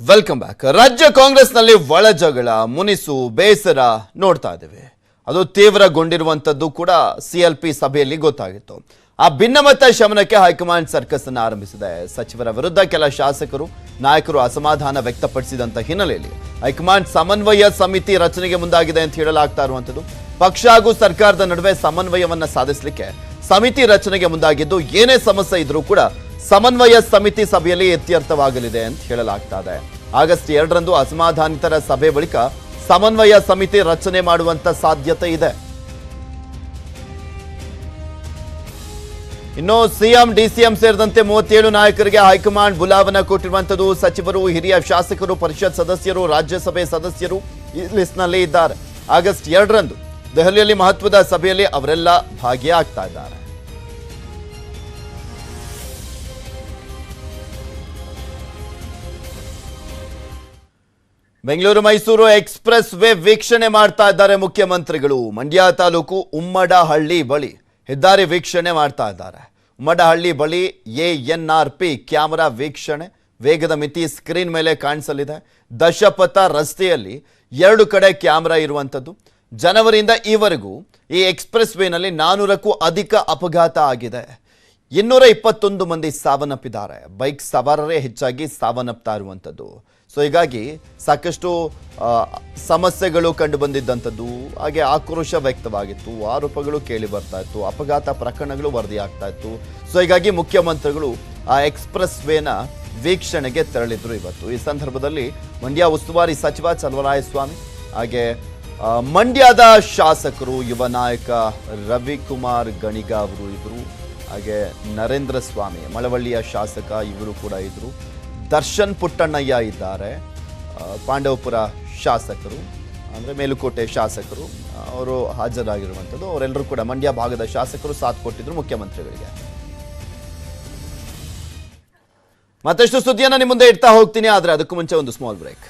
Welcome back. ರಾಜ್ಯ ಕಾಂಗ್ರೆಸ್ನಲ್ಲಿ ಒಳಜಗಳ, ಮುನಿಸು, ಬೇಸರ ನೋಡ್ತಾ ಇದ್ದೇವೆ. ಅದು ತೀವ್ರಗೊಂಡಿರುವಂತದ್ದು ಕೂಡ ಸಿಎಲ್ಪಿ ಸಭೆಯಲ್ಲಿ ಗೊತ್ತಾಗಿತ್ತು. ಆ ಭಿನ್ನಮತ ಶಮನಕ್ಕೆ ಹೈಕಮಾಂಡ್ ಸರ್ಕಸ್ ಅನ್ನು ಆರಂಭಿಸಿದೆ. ಸಚಿವರ ವಿರುದ್ಧ ಕೆಲ ಶಾಸಕರು, ನಾಯಕರು ಅಸಮಾಧಾನ ವ್ಯಕ್ತಪಡಿಸಿದಂತ ಹಿನ್ನೆಲೆಯಲ್ಲಿ ಹೈಕಮಾಂಡ್ ಸಮನ್ವಯ ಸಮಿತಿ ರಚನೆಗೆ ಮುಂದಾಗಿದೆ ಅಂತ ಹೇಳಲಾಗ್ತಾ ಇರುವಂತದ್ದು. ಪಕ್ಷ ಹಾಗೂ ಸರ್ಕಾರದ ನಡುವೆ ಸಮನ್ವಯವನ್ನ ಸಾಧಿಸಲಿಕ್ಕೆ ಸಮಿತಿ ರಚನೆಗೆ ಮುಂದಾಗಿದ್ದು, ಏನೇ ಸಮಸ್ಯೆ ಇದ್ರೂ ಕೂಡ ಸಮನ್ವಯ ಸಮಿತಿ ಸಭೆಯಲ್ಲಿ ಇತ್ಯರ್ಥವಾಗಲಿದೆ ಅಂತ ಹೇಳಲಾಗ್ತಾ ಇದೆ. ಆಗಸ್ಟ್ 2ರಂದು ಅಸಮಾಧಾನಿತರ ಸಭೆ ಬಳಿಕ ಸಮನ್ವಯ ಸಮಿತಿ ರಚನೆ ಮಾಡುವಂತ ಸಾಧ್ಯತೆ ಇದೆ. ಇನ್ನು ಸಿಎಂ, ಡಿಸಿಎಂ ಸೇರಿದಂತೆ 37 ನಾಯಕರಿಗೆ ಹೈಕಮಾಂಡ್ ಬುಲಾವಣೆ ಕೊಟ್ಟಿರುವಂತದ್ದು. ಸಚಿವರು, ಹಿರಿಯ ಶಾಸಕರು, ಪರಿಷತ್ ಸದಸ್ಯರು, ರಾಜ್ಯಸಭೆ ಸದಸ್ಯರು ಈ ಲಿಸ್ಟ್ನಲ್ಲಿ ಇದ್ದಾರೆ. ಆಗಸ್ಟ್ 2ರಂದು ದೆಹಲಿಯಲ್ಲಿ ಮಹತ್ವದ ಸಭೆಯಲ್ಲಿ ಅವರೆಲ್ಲ ಭಾಗಿಯಾಗ್ತಾ ಇದ್ದಾರೆ. ಬೆಂಗಳೂರು ಮೈಸೂರು ಎಕ್ಸ್‌ಪ್ರೆಸ್ ವೇ ವೀಕ್ಷಣೆ ಮಾಡ್ತಾ ಇದ್ದಾರೆ ಮುಖ್ಯಮಂತ್ರಿಗಳು. ಮಂಡ್ಯ ತಾಲೂಕು ಉಮ್ಮಡಹಳ್ಳಿ ಬಳಿ ಹೆದ್ದಾರಿ ವೀಕ್ಷಣೆ ಮಾಡ್ತಾ ಇದ್ದಾರೆ. ಉಮ್ಮಡಹಳ್ಳಿ ಬಳಿ ANRP ಕ್ಯಾಮೆರಾ ವೀಕ್ಷಣೆ, ವೇಗದ ಮಿತಿ ಸ್ಕ್ರೀನ್ ಮೇಲೆ ಕಾಣಿಸಲಿದೆ. ದಶಪಥ ರಸ್ತೆಯಲ್ಲಿ 2 ಕಡೆ ಕ್ಯಾಮೆರಾ ಇರುವಂಥದ್ದು. ಜನವರಿಯಿಂದ ಈವರೆಗೂ ಈ ಎಕ್ಸ್‌ಪ್ರೆಸ್ ವೇನಲ್ಲಿ 400ಕ್ಕೂ ಅಧಿಕ ಅಪಘಾತ ಆಗಿದೆ. 221 ಮಂದಿ ಸಾವನ್ನಪ್ಪಿದ್ದಾರೆ. ಬೈಕ್ ಸವಾರರೇ ಹೆಚ್ಚಾಗಿ ಸಾವನ್ನಪ್ತಾ ಇರುವಂಥದ್ದು. ಸೊ ಹೀಗಾಗಿ ಸಾಕಷ್ಟು ಸಮಸ್ಯೆಗಳು ಕಂಡು ಬಂದಿದ್ದಂಥದ್ದು, ಹಾಗೆ ಆಕ್ರೋಶ ವ್ಯಕ್ತವಾಗಿತ್ತು, ಆರೋಪಗಳು ಕೇಳಿ ಬರ್ತಾ ಇತ್ತು, ಅಪಘಾತ ಪ್ರಕರಣಗಳು ವರದಿಯಾಗ್ತಾ ಇತ್ತು. ಸೊ ಹೀಗಾಗಿ ಮುಖ್ಯಮಂತ್ರಿಗಳು ಆ ಎಕ್ಸ್‌ಪ್ರೆಸ್ ವೇನ ವೀಕ್ಷಣೆಗೆ ತೆರಳಿದ್ರು ಇವತ್ತು. ಈ ಸಂದರ್ಭದಲ್ಲಿ ಮಂಡ್ಯ ಉಸ್ತುವಾರಿ ಸಚಿವ ಚಲುವರಾಯಸ್ವಾಮಿ, ಹಾಗೆ ಮಂಡ್ಯದ ಶಾಸಕರು, ಯುವ ನಾಯಕ ರವಿಕುಮಾರ್ ಗಣಿಗ ಅವರು ಇದ್ರು, ಹಾಗೆ ನರೇಂದ್ರ ಸ್ವಾಮಿ ಮಳವಳ್ಳಿಯ ಶಾಸಕ ಇವರು ಕೂಡ ಇದ್ರು, ದರ್ಶನ್ ಪುಟ್ಟಣ್ಣಯ್ಯ ಇದ್ದಾರೆ, ಪಾಂಡವಪುರ ಶಾಸಕರು ಅಂದರೆ ಮೇಲುಕೋಟೆ ಶಾಸಕರು ಅವರು ಹಾಜರಾಗಿರುವಂಥದ್ದು. ಅವರೆಲ್ಲರೂ ಕೂಡ ಮಂಡ್ಯ ಭಾಗದ ಶಾಸಕರು ಸಾಥ್ ಕೊಟ್ಟಿದ್ರು ಮುಖ್ಯಮಂತ್ರಿಗಳಿಗೆ. ಮತ್ತಷ್ಟು ಸುದ್ದಿಯನ್ನು ನಿಮ್ಮ ಮುಂದೆ ಇಡ್ತಾ ಹೋಗ್ತೀನಿ, ಆದರೆ ಅದಕ್ಕೂ ಮುಂಚೆ ಒಂದು ಸ್ಮಾಲ್ ಬ್ರೇಕ್.